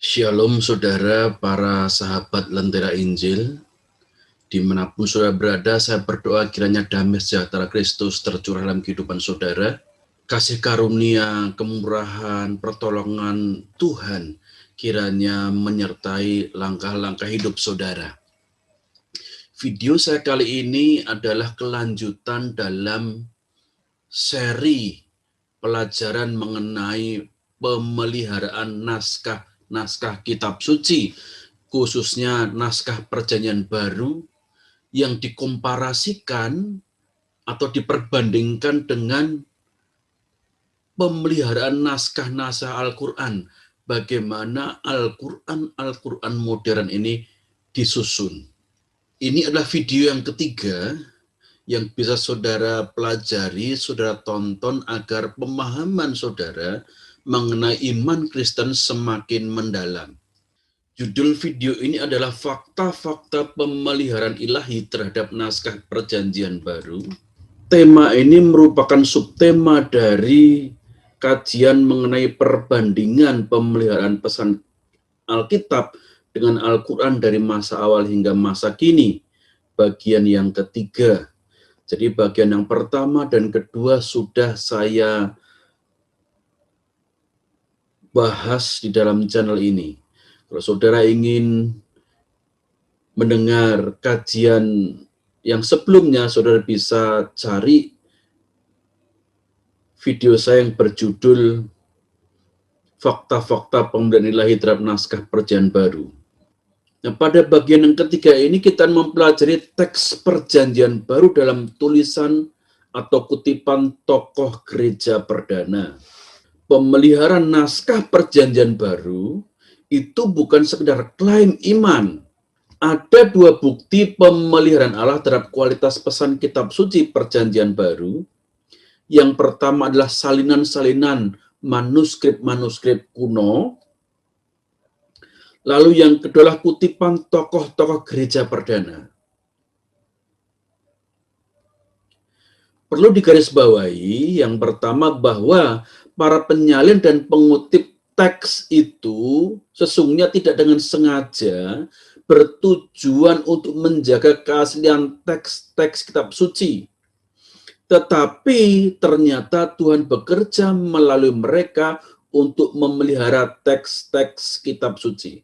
Shalom saudara, para sahabat Lentera Injil. Dimanapun saudara berada, saya berdoa kiranya damai sejahtera Kristus tercurah dalam kehidupan saudara. Kasih karunia, kemurahan, pertolongan Tuhan kiranya menyertai langkah-langkah hidup saudara. Video saya kali ini adalah kelanjutan dalam seri pelajaran mengenai pemeliharaan naskah kitab suci, khususnya naskah Perjanjian Baru yang dikomparasikan atau diperbandingkan dengan pemeliharaan naskah-naskah Al-Quran. Bagaimana Al-Quran modern ini disusun. Ini adalah video yang ketiga yang bisa saudara pelajari, saudara tonton agar pemahaman saudara mengenai iman Kristen semakin mendalam. Judul video ini adalah fakta-fakta pemeliharaan ilahi terhadap naskah Perjanjian Baru. Tema ini merupakan subtema dari kajian mengenai perbandingan pemeliharaan pesan Alkitab dengan Al-Quran dari masa awal hingga masa kini, bagian yang ketiga. Jadi bagian yang pertama dan kedua sudah saya bahas di dalam channel ini. Kalau saudara ingin mendengar kajian yang sebelumnya, saudara bisa cari video saya yang berjudul Fakta-fakta pemeliharaan ilahi terhadap naskah Perjanjian Baru. Nah, pada bagian yang ketiga ini kita mempelajari teks Perjanjian Baru dalam tulisan atau kutipan tokoh gereja perdana. Pemeliharaan naskah Perjanjian Baru itu bukan sekedar klaim iman. Ada dua bukti pemeliharaan Allah terhadap kualitas pesan kitab suci Perjanjian Baru. Yang pertama adalah salinan-salinan manuskrip-manuskrip kuno. Lalu yang kedua adalah kutipan tokoh-tokoh gereja perdana. Perlu digarisbawahi yang pertama bahwa para penyalin dan pengutip teks itu sesungguhnya tidak dengan sengaja bertujuan untuk menjaga keaslian teks-teks kitab suci. Tetapi ternyata Tuhan bekerja melalui mereka untuk memelihara teks-teks kitab suci.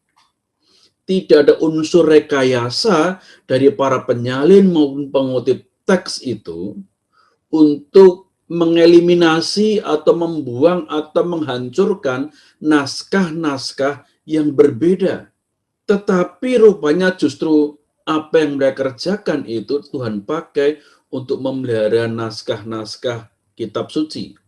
Tidak ada unsur rekayasa dari para penyalin maupun pengutip teks itu untuk mengeliminasi atau membuang atau menghancurkan naskah-naskah yang berbeda. Tetapi rupanya justru apa yang mereka kerjakan itu Tuhan pakai untuk memelihara naskah-naskah kitab suci.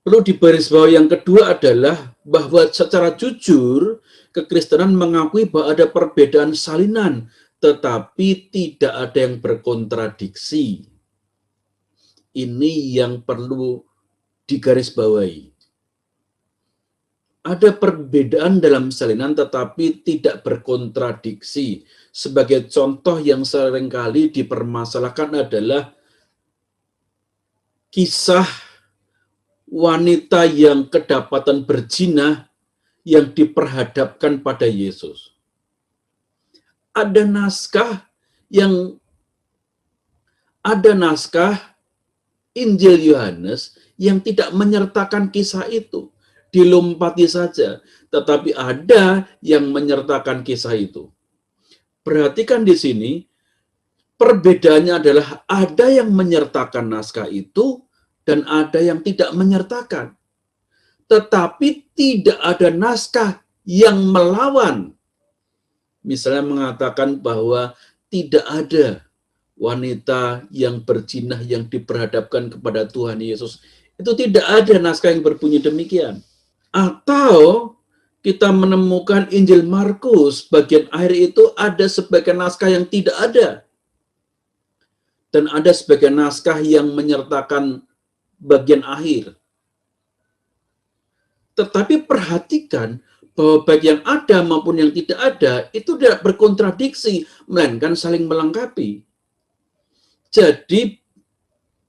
Perlu digarisbawahi yang kedua adalah bahwa secara jujur kekristenan mengakui bahwa ada perbedaan salinan, tetapi tidak ada yang berkontradiksi. Ini yang perlu digarisbawahi. Ada perbedaan dalam salinan tetapi tidak berkontradiksi. Sebagai contoh yang seringkali dipermasalahkan adalah kisah wanita yang kedapatan berzina yang diperhadapkan pada Yesus. Ada naskah Injil Yohanes yang tidak menyertakan kisah itu, dilompati saja, tetapi ada yang menyertakan kisah itu. Perhatikan di sini, perbedaannya adalah ada yang menyertakan naskah itu dan ada yang tidak menyertakan. Tetapi tidak ada naskah yang melawan. Misalnya mengatakan bahwa tidak ada wanita yang berzina yang diperhadapkan kepada Tuhan Yesus. Itu tidak ada naskah yang berbunyi demikian. Atau kita menemukan Injil Markus bagian akhir itu ada sebagian naskah yang tidak ada. Dan ada sebagian naskah yang menyertakan bagian akhir. Tetapi perhatikan bahwa baik yang ada maupun yang tidak ada itu tidak berkontradiksi, melainkan saling melengkapi. Jadi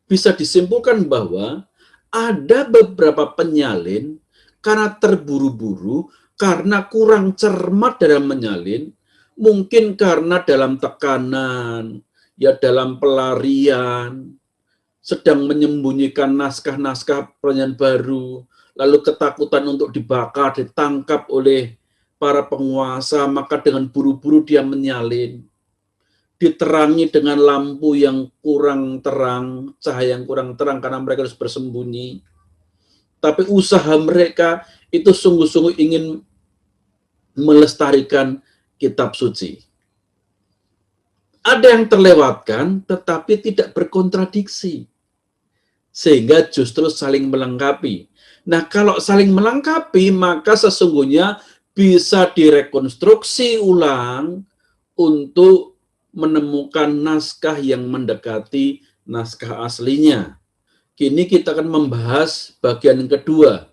bisa disimpulkan bahwa Ada beberapa penyalin karena terburu-buru, karena kurang cermat dalam menyalin, mungkin karena dalam tekanan, ya dalam pelarian, sedang menyembunyikan naskah-naskah perjanjian baru, lalu ketakutan untuk dibakar, ditangkap oleh para penguasa, maka dengan buru-buru dia menyalin. Diterangi dengan lampu yang kurang terang, cahaya yang kurang terang karena mereka harus bersembunyi. Tapi usaha mereka itu sungguh-sungguh ingin melestarikan kitab suci. Ada yang terlewatkan tetapi tidak berkontradiksi, sehingga justru saling melengkapi. Nah, kalau saling melengkapi, maka sesungguhnya bisa direkonstruksi ulang untuk menemukan naskah yang mendekati naskah aslinya. Kini kita akan membahas bagian kedua,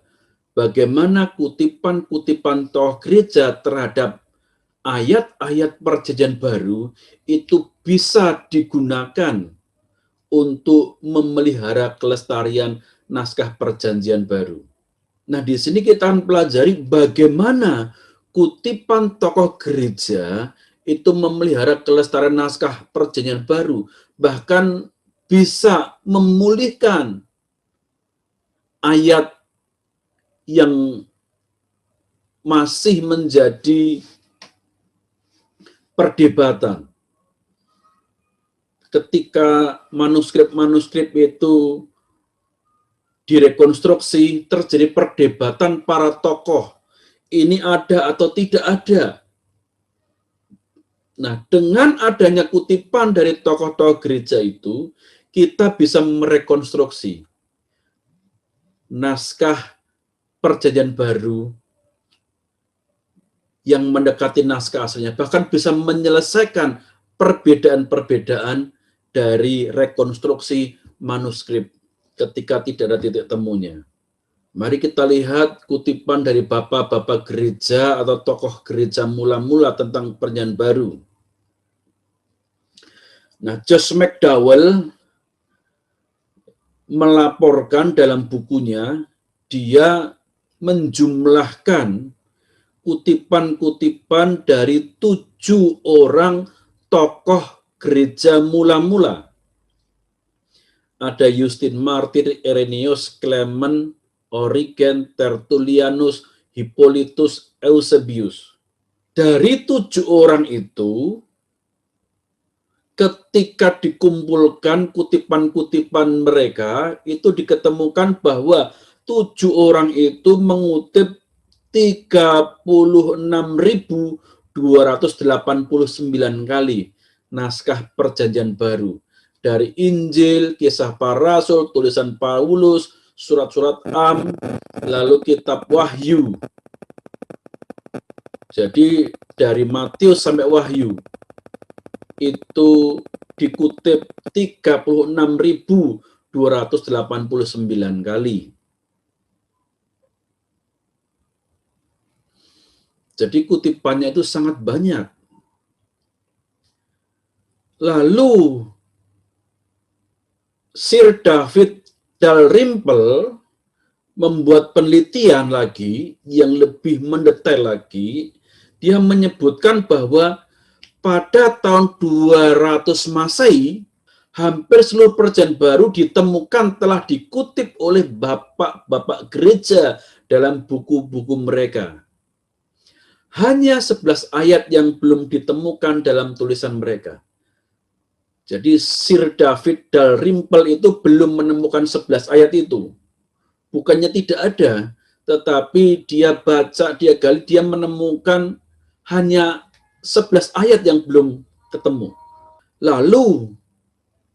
bagaimana kutipan-kutipan tokoh gereja terhadap ayat-ayat perjanjian baru itu bisa digunakan untuk memelihara kelestarian naskah perjanjian baru. Nah, di sini kita akan pelajari bagaimana kutipan tokoh gereja itu memelihara kelestarian naskah perjanjian baru, bahkan bisa memulihkan ayat yang masih menjadi perdebatan. Ketika manuskrip-manuskrip itu direkonstruksi, terjadi perdebatan para tokoh. Ini ada atau tidak ada. Nah, dengan adanya kutipan dari tokoh-tokoh gereja itu, kita bisa merekonstruksi naskah perjanjian baru yang mendekati naskah aslinya, bahkan bisa menyelesaikan perbedaan-perbedaan dari rekonstruksi manuskrip ketika tidak ada titik temunya. Mari kita lihat kutipan dari bapak-bapak gereja atau tokoh gereja mula-mula tentang perjanjian baru. Nah, Josh McDowell melaporkan dalam bukunya, dia menjumlahkan kutipan-kutipan dari 7 orang tokoh gereja mula-mula. Ada Justin Martir, Irenaeus, Clement, Origen, Tertullianus, Hippolytus, Eusebius. Dari 7 orang itu, ketika dikumpulkan kutipan-kutipan mereka, itu diketemukan bahwa 7 orang itu mengutip 36.289 kali naskah perjanjian baru. Dari Injil, Kisah Para Rasul, tulisan Paulus, surat-surat Am, lalu kitab Wahyu. Jadi dari Matius sampai Wahyu itu dikutip 36.289 kali. Jadi kutipannya itu sangat banyak. Lalu Sir David Dalrymple membuat penelitian lagi yang lebih mendetail lagi. Dia menyebutkan bahwa pada tahun 200 Masehi, hampir seluruh perjanjian baru ditemukan telah dikutip oleh bapak-bapak gereja dalam buku-buku mereka. Hanya 11 ayat yang belum ditemukan dalam tulisan mereka. Jadi Sir David Dalrymple itu belum menemukan 11 ayat itu. Bukannya tidak ada, tetapi dia baca, dia gali, dia menemukan hanya 11 ayat yang belum ketemu. Lalu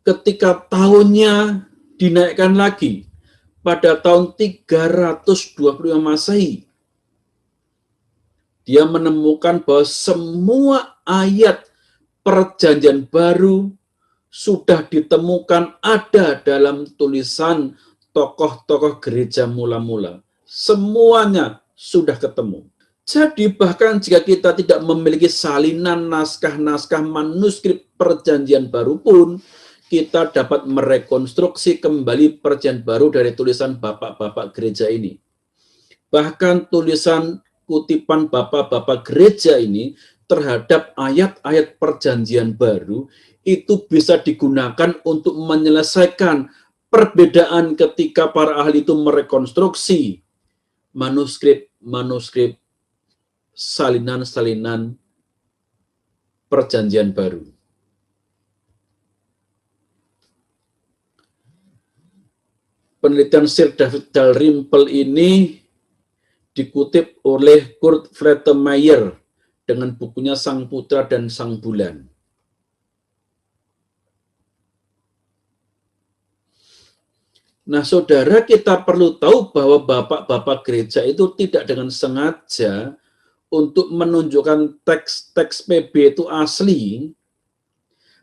ketika tahunnya dinaikkan lagi pada tahun 325 Masehi, dia menemukan bahwa semua ayat perjanjian baru sudah ditemukan ada dalam tulisan tokoh-tokoh gereja mula-mula. Semuanya sudah ketemu. Jadi bahkan jika kita tidak memiliki salinan naskah-naskah manuskrip perjanjian baru pun, kita dapat merekonstruksi kembali Perjanjian Baru dari tulisan bapak-bapak gereja ini. Bahkan tulisan kutipan bapak-bapak gereja ini terhadap ayat-ayat Perjanjian Baru itu bisa digunakan untuk menyelesaikan perbedaan ketika para ahli itu merekonstruksi manuskrip salinan-salinan Perjanjian Baru. Penelitian Sir David Dalrymple ini dikutip oleh Kurt Flettemeyer dengan bukunya Sang Putra dan Sang Bulan. Nah, saudara, kita perlu tahu bahwa bapak-bapak gereja itu tidak dengan sengaja untuk menunjukkan teks-teks PB itu asli,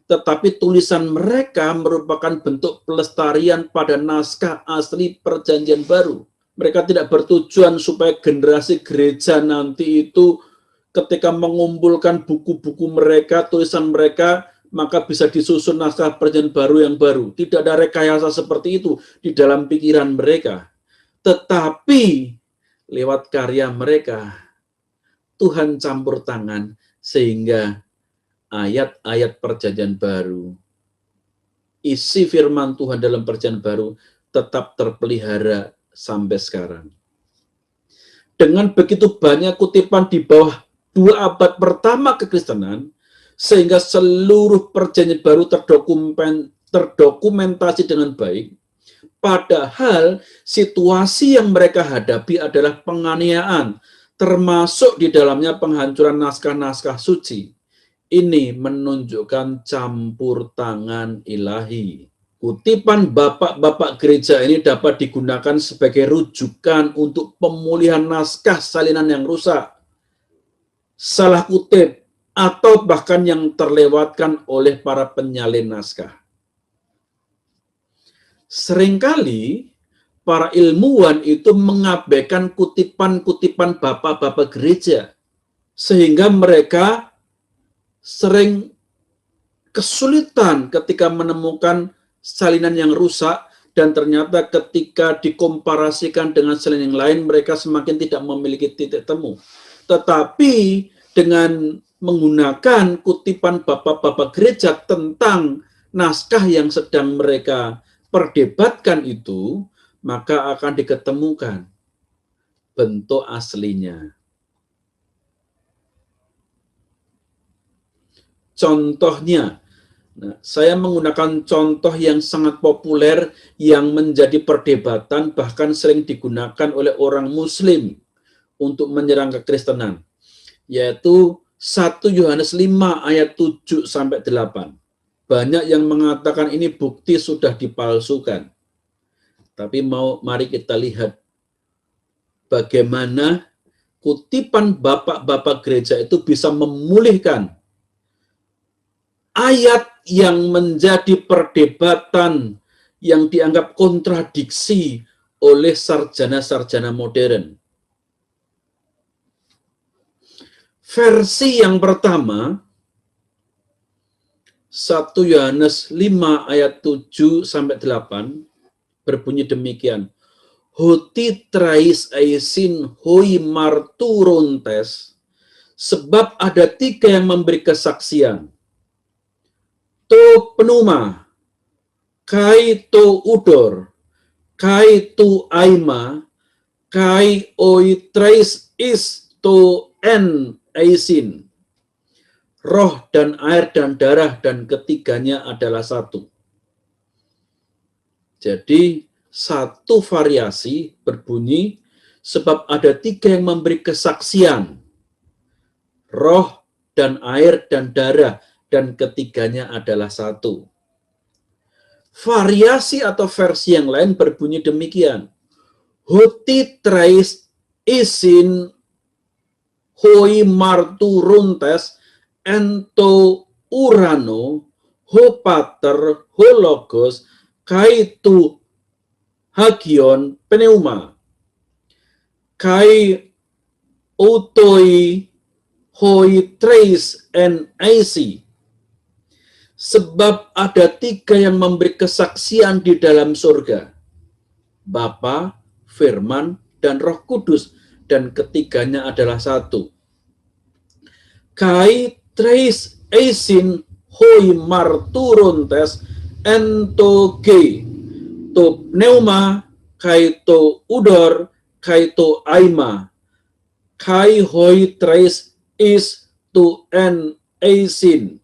tetapi tulisan mereka merupakan bentuk pelestarian pada naskah asli Perjanjian Baru. Mereka tidak bertujuan supaya generasi gereja nanti itu ketika mengumpulkan buku-buku mereka, tulisan mereka, maka bisa disusun naskah Perjanjian Baru yang baru. Tidak ada rekayasa seperti itu di dalam pikiran mereka. Tetapi lewat karya mereka, Tuhan campur tangan sehingga ayat-ayat Perjanjian Baru, isi firman Tuhan dalam Perjanjian Baru tetap terpelihara sampai sekarang. Dengan begitu banyak kutipan di bawah 2 abad pertama kekristenan, sehingga seluruh Perjanjian Baru terdokumentasi dengan baik, padahal situasi yang mereka hadapi adalah penganiayaan, termasuk di dalamnya penghancuran naskah-naskah suci. Ini menunjukkan campur tangan ilahi. Kutipan bapak-bapak gereja ini dapat digunakan sebagai rujukan untuk pemulihan naskah salinan yang rusak, salah kutip, atau bahkan yang terlewatkan oleh para penyalin naskah. Seringkali para ilmuwan itu mengabaikan kutipan-kutipan bapak-bapak gereja, sehingga mereka sering kesulitan ketika menemukan salinan yang rusak, dan ternyata ketika dikomparasikan dengan salinan yang lain, mereka semakin tidak memiliki titik temu. Tetapi dengan menggunakan kutipan bapak-bapak gereja tentang naskah yang sedang mereka perdebatkan itu, maka akan diketemukan bentuk aslinya. Contohnya, nah, saya menggunakan contoh yang sangat populer yang menjadi perdebatan, bahkan sering digunakan oleh orang Muslim untuk menyerang kekristenan, yaitu 1 Yohanes 5 ayat 7-8. Banyak yang mengatakan ini bukti sudah dipalsukan. Tapi mari kita lihat bagaimana kutipan bapak-bapak gereja itu bisa memulihkan ayat yang menjadi perdebatan yang dianggap kontradiksi oleh sarjana-sarjana modern. Versi yang pertama, 1 Yohanes 5 ayat 7-8 berbunyi demikian. Hoti trais aisin hoi marturontes, sebab ada 3 yang memberi kesaksian. To penuma, kai to udor, kai to aima, kai oi trais is to en aisin. Roh dan air dan darah, dan ketiganya adalah satu. Jadi satu variasi berbunyi, sebab ada 3 yang memberi kesaksian. Roh dan air dan darah, dan ketiganya adalah satu. Variasi atau versi yang lain berbunyi demikian. Hoti trais isin hoi marturuntes ento urano ho pater ho logos kai tu hagion pneuma kai utoi hoi trais en aisi. Sebab ada 3 yang memberi kesaksian di dalam surga, Bapa, Firman, dan Roh Kudus, dan ketiganya adalah satu. Kai treis eisin hoi marturontes entoge to pneuma kai to udor kai to aima kai hoi treis is to en eisin.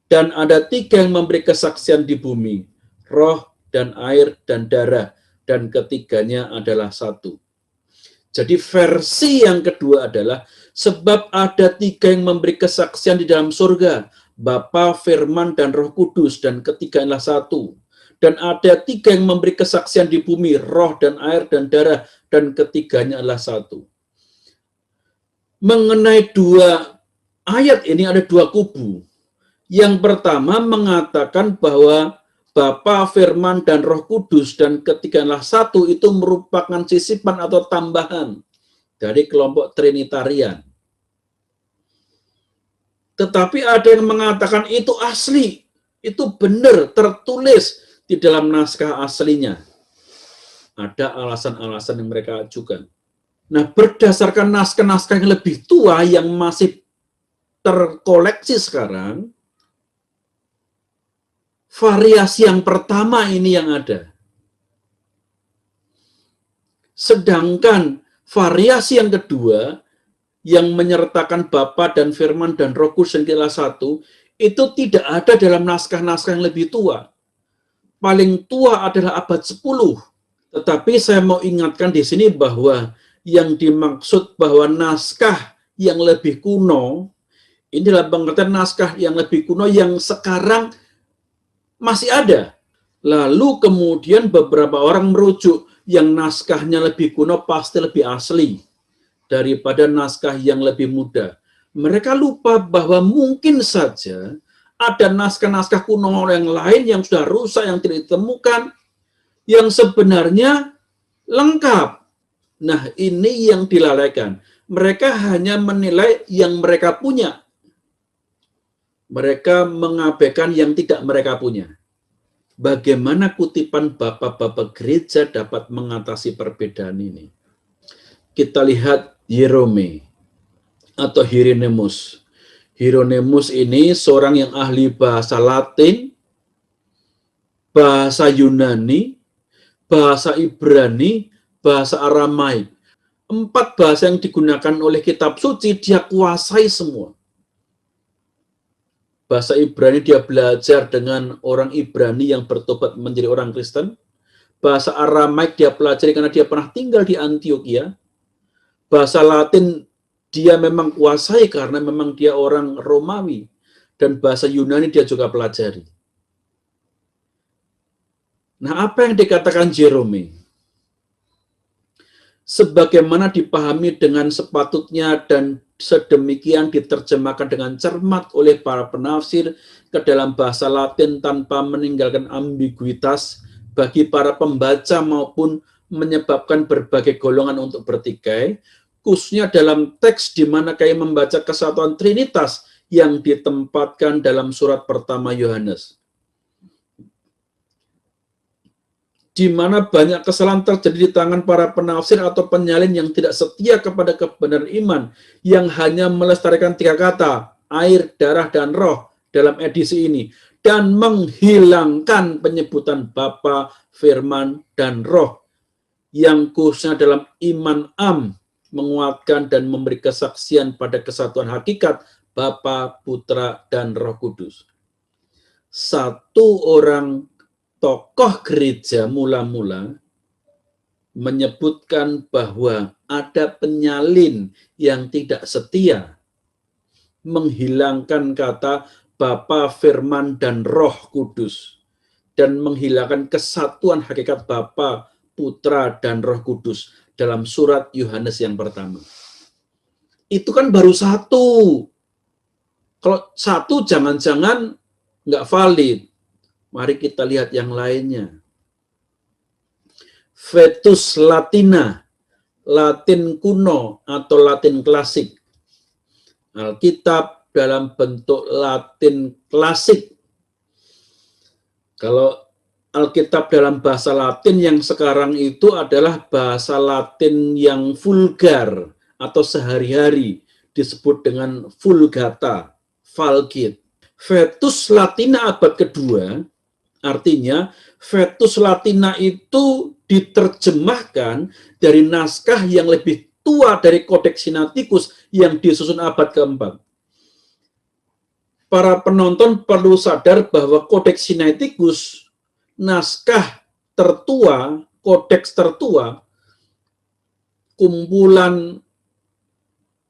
Dan ada 3 yang memberi kesaksian di bumi, roh dan air dan darah, dan ketiganya adalah satu. Jadi versi yang kedua adalah sebab ada 3 yang memberi kesaksian di dalam surga, Bapa, Firman, dan Roh Kudus, dan ketiganya adalah satu. Dan ada 3 yang memberi kesaksian di bumi, roh dan air dan darah, dan ketiganya adalah satu. Mengenai 2 ayat ini ada 2 kubu. Yang pertama mengatakan bahwa Bapa, Firman, dan Roh Kudus, dan ketiganya satu itu merupakan sisipan atau tambahan dari kelompok Trinitarian. Tetapi ada yang mengatakan itu asli, itu benar, tertulis di dalam naskah aslinya. Ada alasan-alasan yang mereka ajukan. Nah, berdasarkan naskah-naskah yang lebih tua yang masih terkoleksi sekarang, variasi yang pertama ini yang ada. Sedangkan variasi yang kedua, yang menyertakan Bapa dan Firman dan Roh Kudus yang adalah satu, itu tidak ada dalam naskah-naskah yang lebih tua. Paling tua adalah abad 10. Tetapi saya mau ingatkan di sini bahwa yang dimaksud bahwa naskah yang lebih kuno, ini dalam pengertian naskah yang lebih kuno yang sekarang masih ada. Lalu kemudian beberapa orang merujuk yang naskahnya lebih kuno pasti lebih asli daripada naskah yang lebih muda. Mereka lupa bahwa mungkin saja ada naskah-naskah kuno yang lain yang sudah rusak, yang tidak ditemukan, yang sebenarnya lengkap. Nah, ini yang dilalaikan. Mereka hanya menilai yang mereka punya. Mereka mengabaikan yang tidak mereka punya. Bagaimana kutipan bapak-bapak gereja dapat mengatasi perbedaan ini? Kita lihat Yerome atau Hieronymus. Hieronymus ini seorang yang ahli bahasa Latin, bahasa Yunani, bahasa Ibrani, bahasa Aramaik. 4 bahasa yang digunakan oleh kitab suci dia kuasai semua. Bahasa Ibrani dia belajar dengan orang Ibrani yang bertobat menjadi orang Kristen. Bahasa Aramaik dia pelajari karena dia pernah tinggal di Antioquia. Bahasa Latin dia memang kuasai karena memang dia orang Romawi. Dan bahasa Yunani dia juga pelajari. Nah, apa yang dikatakan Jerome? Sebagaimana dipahami dengan sepatutnya dan sedemikian diterjemahkan dengan cermat oleh para penafsir ke dalam bahasa Latin tanpa meninggalkan ambiguitas bagi para pembaca maupun menyebabkan berbagai golongan untuk bertikai, khususnya dalam teks di mana kayak membaca kesatuan Trinitas yang ditempatkan dalam surat pertama Yohanes. Di mana banyak kesalahan terjadi di tangan para penafsir atau penyalin yang tidak setia kepada kebenaran iman, yang hanya melestarikan 3 kata, air, darah, dan roh dalam edisi ini, dan menghilangkan penyebutan Bapa, Firman, dan Roh, yang khususnya dalam iman menguatkan dan memberi kesaksian pada kesatuan hakikat Bapa, Putra, dan Roh Kudus. Satu orang tokoh gereja mula-mula menyebutkan bahwa ada penyalin yang tidak setia, menghilangkan kata Bapa, Firman, dan Roh Kudus, dan menghilangkan kesatuan hakikat Bapa, Putra, dan Roh Kudus dalam surat Yohanes yang pertama. Itu kan baru satu. Kalau satu jangan-jangan nggak valid. Mari kita lihat yang lainnya. Vetus Latina, Latin kuno atau Latin klasik. Alkitab dalam bentuk Latin klasik Kalau Alkitab dalam bahasa Latin yang sekarang itu adalah bahasa Latin yang vulgar atau sehari-hari, disebut dengan Vulgata, Vulgate. Vetus Latina abad kedua, artinya Vetus Latina itu diterjemahkan dari naskah yang lebih tua dari Codex Sinaiticus yang disusun abad keempat. Para penonton perlu sadar bahwa Codex Sinaiticus, naskah tertua, kodeks tertua, kumpulan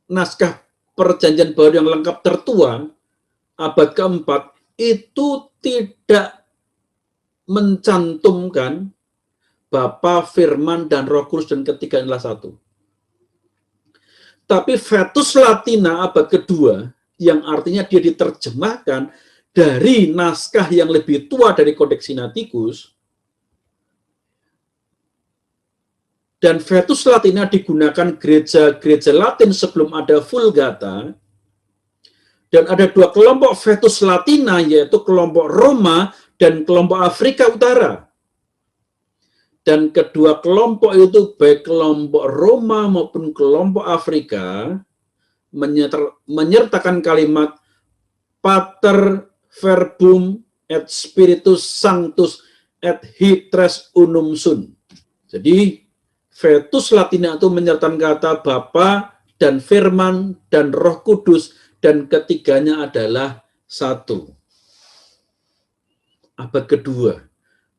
naskah perjanjian baru yang lengkap tertua, abad keempat, itu tidak mencantumkan Bapa, Firman, dan Roh Kudus dan ketiga adalah satu. Tapi Vetus Latina abad kedua, yang artinya dia diterjemahkan dari naskah yang lebih tua dari Codex Sinaiticus, dan Vetus Latina digunakan gereja-gereja Latin sebelum ada Vulgata, dan ada dua kelompok Vetus Latina, yaitu kelompok Roma dan kelompok Afrika Utara. Dan kedua kelompok itu, baik kelompok Roma maupun kelompok Afrika, menyertakan kalimat Pater Verbum et Spiritus Sanctus et Hitres Unum Sum. Jadi Vetus Latina itu menyertakan kata Bapa dan Firman dan Roh Kudus, dan ketiganya adalah satu. Abad kedua.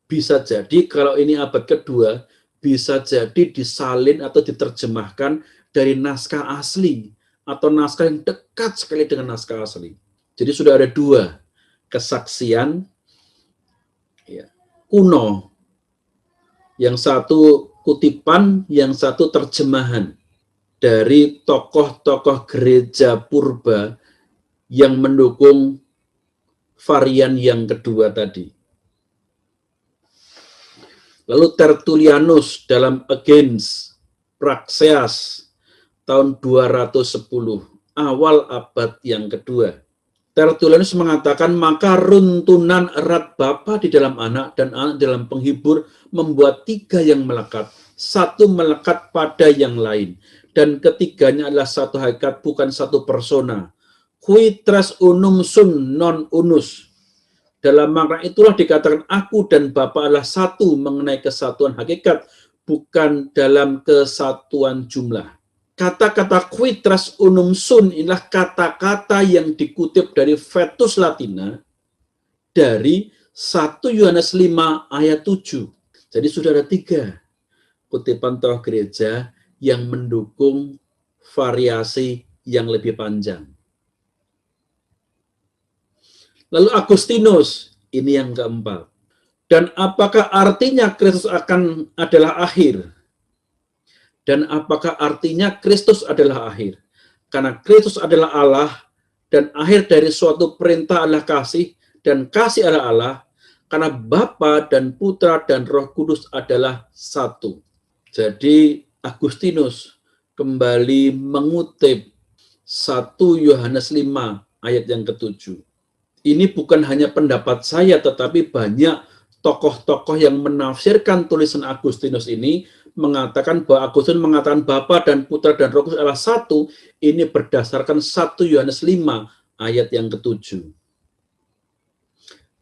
Bisa jadi kalau ini abad kedua, bisa jadi disalin atau diterjemahkan dari naskah asli, atau naskah yang dekat sekali dengan naskah asli. Jadi sudah ada dua kesaksian kuno. Yang satu kutipan, yang satu terjemahan dari tokoh-tokoh gereja purba yang mendukung varian yang kedua tadi. Lalu Tertullianus dalam Against Praxeas tahun 210, awal abad yang kedua. Tertullianus mengatakan, maka runtunan erat Bapa di dalam anak dan anak dalam penghibur membuat tiga yang melekat, satu melekat pada yang lain, dan ketiganya adalah satu hakikat, bukan satu persona. Qui tres unum sum non unus. Dalam makna itulah dikatakan aku dan Bapa adalah satu mengenai kesatuan hakikat, bukan dalam kesatuan jumlah. Kata-kata qui tres unum sum inilah kata-kata yang dikutip dari Vetus Latina dari 1 Yohanes 5 ayat 7. Jadi sudah ada tiga kutipan tokoh gereja yang mendukung variasi yang lebih panjang. Lalu Agustinus, ini yang keempat. Dan apakah artinya Kristus adalah akhir? Dan apakah artinya Kristus adalah akhir? Karena Kristus adalah Allah, dan akhir dari suatu perintah adalah kasih, dan kasih adalah Allah, karena Bapa dan Putra dan Roh Kudus adalah satu. Jadi Agustinus kembali mengutip 1 Yohanes 5 ayat yang ke-7. Ini bukan hanya pendapat saya, tetapi banyak tokoh-tokoh yang menafsirkan tulisan Agustinus ini mengatakan bahwa Agustinus mengatakan Bapa dan Putra dan Roh Kudus adalah satu. Ini berdasarkan 1 Yohanes 5 ayat yang ke-7.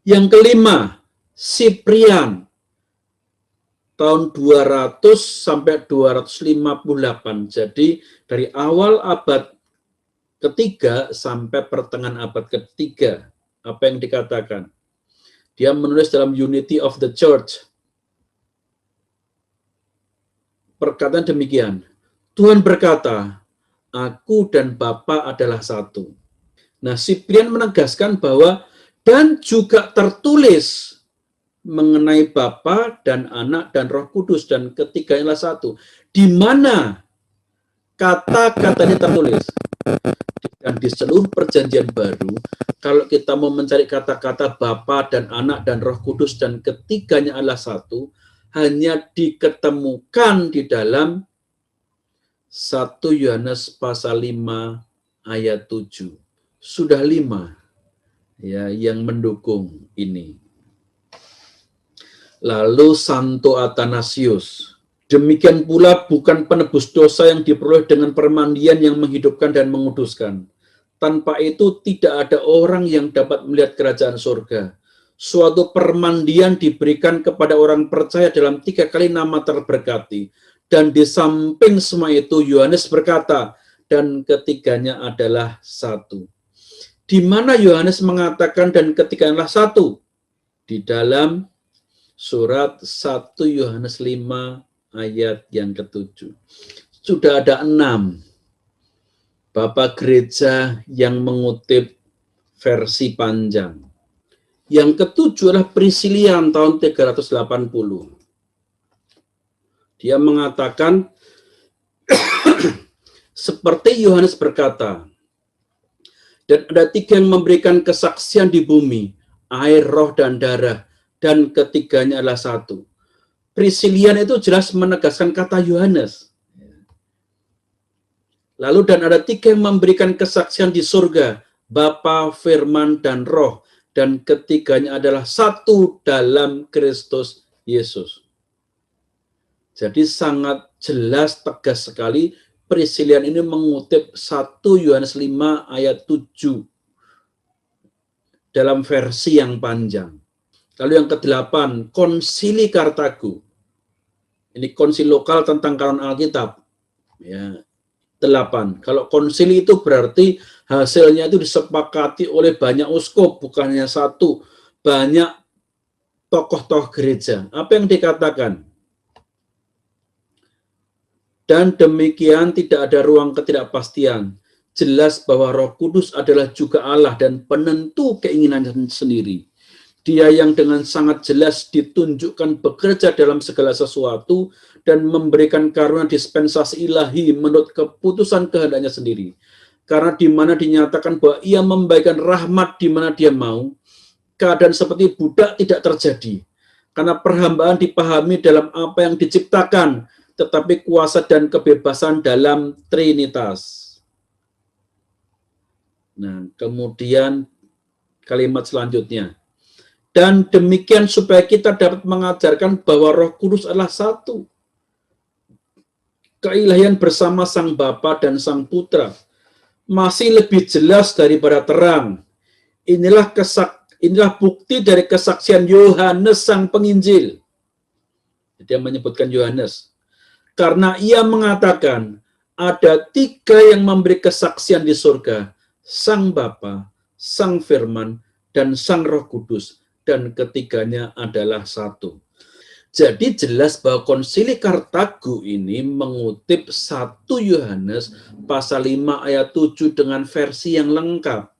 Yang kelima, Cyprian tahun 200 sampai 258. Jadi dari awal abad ketiga sampai pertengahan abad ketiga. Apa yang dikatakan? Dia menulis dalam Unity of the Church. Perkataan demikian, Tuhan berkata, aku dan Bapa adalah satu. Nah, Cyprian menegaskan bahwa dan juga tertulis mengenai Bapa dan Anak dan Roh Kudus dan ketiganya adalah satu. Di mana kata-katanya tertulis? Dan di seluruh perjanjian baru, kalau kita mau mencari kata-kata Bapa dan Anak dan Roh Kudus dan ketiganya adalah satu, hanya diketemukan di dalam 1 Yohanes pasal 5 ayat 7. Sudah 5 ya yang mendukung ini. Lalu Santo Athanasius. Demikian pula bukan penebus dosa yang diperoleh dengan permandian yang menghidupkan dan menguduskan. Tanpa itu tidak ada orang yang dapat melihat kerajaan surga. Suatu permandian diberikan kepada orang percaya dalam 3 kali nama terberkati. Dan di samping semua itu Yohanes berkata, dan ketiganya adalah satu. Di mana Yohanes mengatakan dan ketiganya adalah satu? Di dalam surat 1 Yohanes 5 ayat yang ke-7. Sudah ada 6 Bapak Gereja yang mengutip versi panjang. Yang ke-7 adalah Priscillian tahun 380. Dia mengatakan, seperti Yohanes berkata, dan ada 3 yang memberikan kesaksian di bumi, air, roh, dan darah, dan ketiganya adalah satu. Priscillian itu jelas menegaskan kata Yohanes. Lalu dan ada 3 yang memberikan kesaksian di surga, Bapa, Firman, dan Roh, dan ketiganya adalah satu dalam Kristus Yesus. Jadi sangat jelas, tegas sekali, Priscillian ini mengutip 1 Yohanes 5 ayat 7 dalam versi yang panjang. Lalu yang ke-8, Konsili Kartago. Ini konsili lokal tentang kanon Alkitab. Ya, 8. Kalau konsili itu berarti hasilnya itu disepakati oleh banyak uskup, bukan hanya satu, banyak tokoh-tokoh gereja. Apa yang dikatakan? Dan demikian tidak ada ruang ketidakpastian. Jelas bahwa Roh Kudus adalah juga Allah dan penentu keinginan sendiri. Dia yang dengan sangat jelas ditunjukkan bekerja dalam segala sesuatu dan memberikan karunia dispensasi ilahi menurut keputusan kehendaknya sendiri. Karena di mana dinyatakan bahwa ia memberikan rahmat di mana dia mau, keadaan seperti budak tidak terjadi. Karena perhambaan dipahami dalam apa yang diciptakan, tetapi kuasa dan kebebasan dalam Trinitas. Nah, kemudian kalimat selanjutnya. Dan demikian supaya kita dapat mengajarkan bahwa Roh Kudus adalah satu. Keilahian bersama Sang Bapa dan Sang Putra masih lebih jelas daripada terang. Inilah bukti dari kesaksian Yohanes Sang Penginjil. Dia menyebutkan Yohanes. Karena ia mengatakan, ada 3 yang memberi kesaksian di surga, Sang Bapa, Sang Firman, dan Sang Roh Kudus, dan ketiganya adalah satu. Jadi jelas bahwa Konsili Kartago ini mengutip 1 Yohanes pasal 5 ayat 7 dengan versi yang lengkap.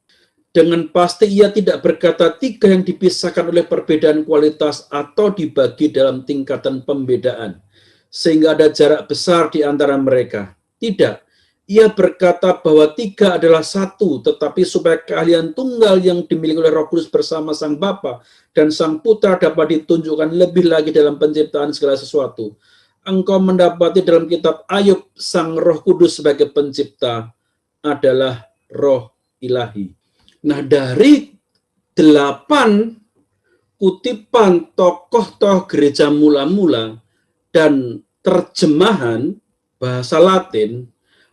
Dengan pasti ia tidak berkata 3 yang dipisahkan oleh perbedaan kualitas atau dibagi dalam tingkatan pembedaan, sehingga ada jarak besar di antara mereka. Tidak. Ia berkata bahwa 3 adalah satu, tetapi supaya keahlian tunggal yang dimiliki oleh Roh Kudus bersama Sang Bapa dan Sang Putra dapat ditunjukkan lebih lagi dalam penciptaan segala sesuatu. Engkau mendapati dalam kitab Ayub, Sang Roh Kudus sebagai pencipta adalah Roh Ilahi. Nah, dari 8 kutipan tokoh-tokoh gereja mula-mula dan terjemahan bahasa Latin,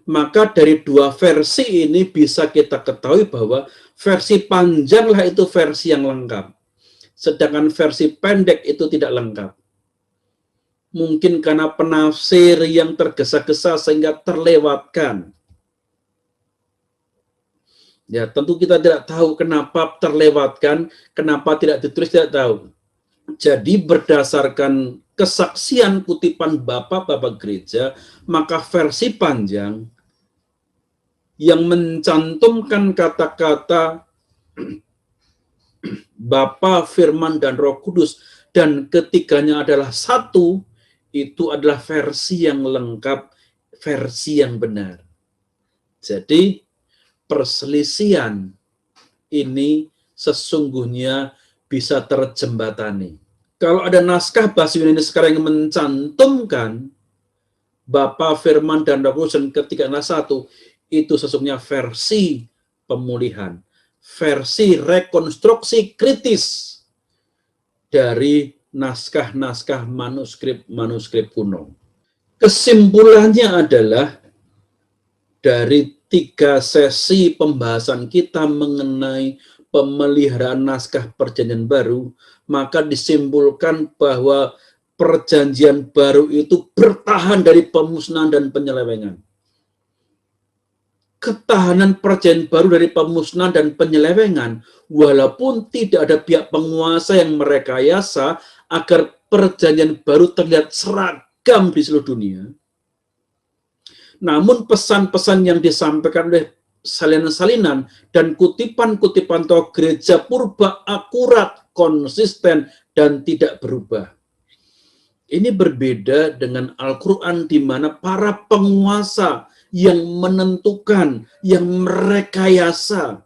maka dari 2 versi ini bisa kita ketahui bahwa versi panjanglah itu versi yang lengkap. Sedangkan versi pendek itu tidak lengkap. Mungkin karena penafsir yang tergesa-gesa sehingga terlewatkan. Ya, tentu kita tidak tahu kenapa terlewatkan, kenapa tidak ditulis, tidak tahu. Jadi berdasarkan kesaksian kutipan Bapak-Bapak gereja, maka versi panjang yang mencantumkan kata-kata Bapa, Firman, dan Roh Kudus, dan ketiganya adalah satu, itu adalah versi yang lengkap, versi yang benar. Jadi perselisihan ini sesungguhnya bisa terjembatani. Kalau ada naskah bahasa Yunani sekarang yang mencantumkan Bapa, Firman, dan Roh Kudus dan ketiganya satu, itu sesungguhnya versi pemulihan, versi rekonstruksi kritis dari naskah-naskah manuskrip kuno. Kesimpulannya adalah dari 3 sesi pembahasan kita mengenai pemeliharaan naskah Perjanjian Baru, maka disimpulkan bahwa Perjanjian Baru itu bertahan dari pemusnahan dan penyelewengan. Ketahanan Perjanjian Baru dari pemusnahan dan penyelewengan, walaupun tidak ada pihak penguasa yang merekayasa agar Perjanjian Baru terlihat seragam di seluruh dunia, namun pesan-pesan yang disampaikan oleh salinan-salinan dan kutipan-kutipan tokoh gereja purba akurat, konsisten, dan tidak berubah. Ini berbeda dengan Al-Quran di mana para penguasa yang menentukan, yang merekayasa,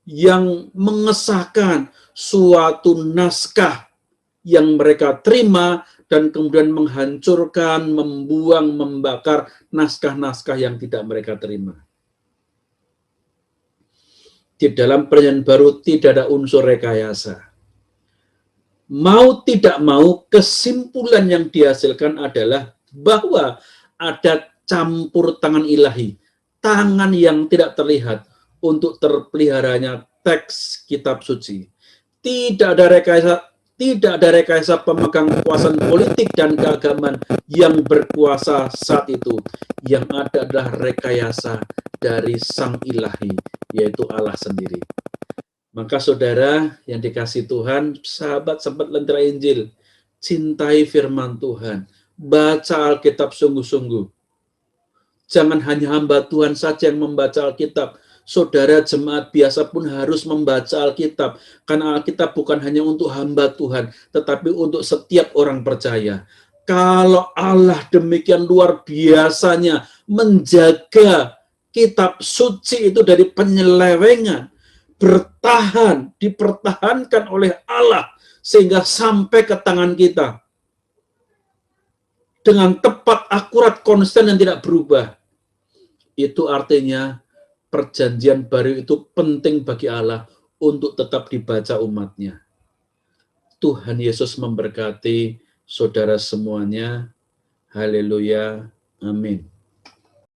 yang mengesahkan suatu naskah yang mereka terima dan kemudian menghancurkan, membuang, membakar naskah-naskah yang tidak mereka terima. Di dalam Perjanjian Baru tidak ada unsur rekayasa. Mau tidak mau, kesimpulan yang dihasilkan adalah bahwa ada campur tangan ilahi, tangan yang tidak terlihat untuk terpeliharanya teks kitab suci. Tidak ada rekayasa pemegang kekuasaan politik dan keagamaan yang berkuasa saat itu. Yang ada adalah rekayasa dari Sang Ilahi, yaitu Allah sendiri. Maka saudara yang dikasih Tuhan, sahabat-sahabat Lentera Injil, cintai firman Tuhan, baca Alkitab sungguh-sungguh. Jangan hanya hamba Tuhan saja yang membaca Alkitab, saudara jemaat biasa pun harus membaca Alkitab, karena Alkitab bukan hanya untuk hamba Tuhan, tetapi untuk setiap orang percaya. Kalau Allah demikian luar biasanya menjaga kitab suci itu dari penyelewengan, dipertahankan oleh Allah sehingga sampai ke tangan kita dengan tepat, akurat, konsisten, dan tidak berubah. Itu artinya Perjanjian Baru itu penting bagi Allah untuk tetap dibaca umatnya. Tuhan Yesus memberkati saudara semuanya. Haleluya. Amin.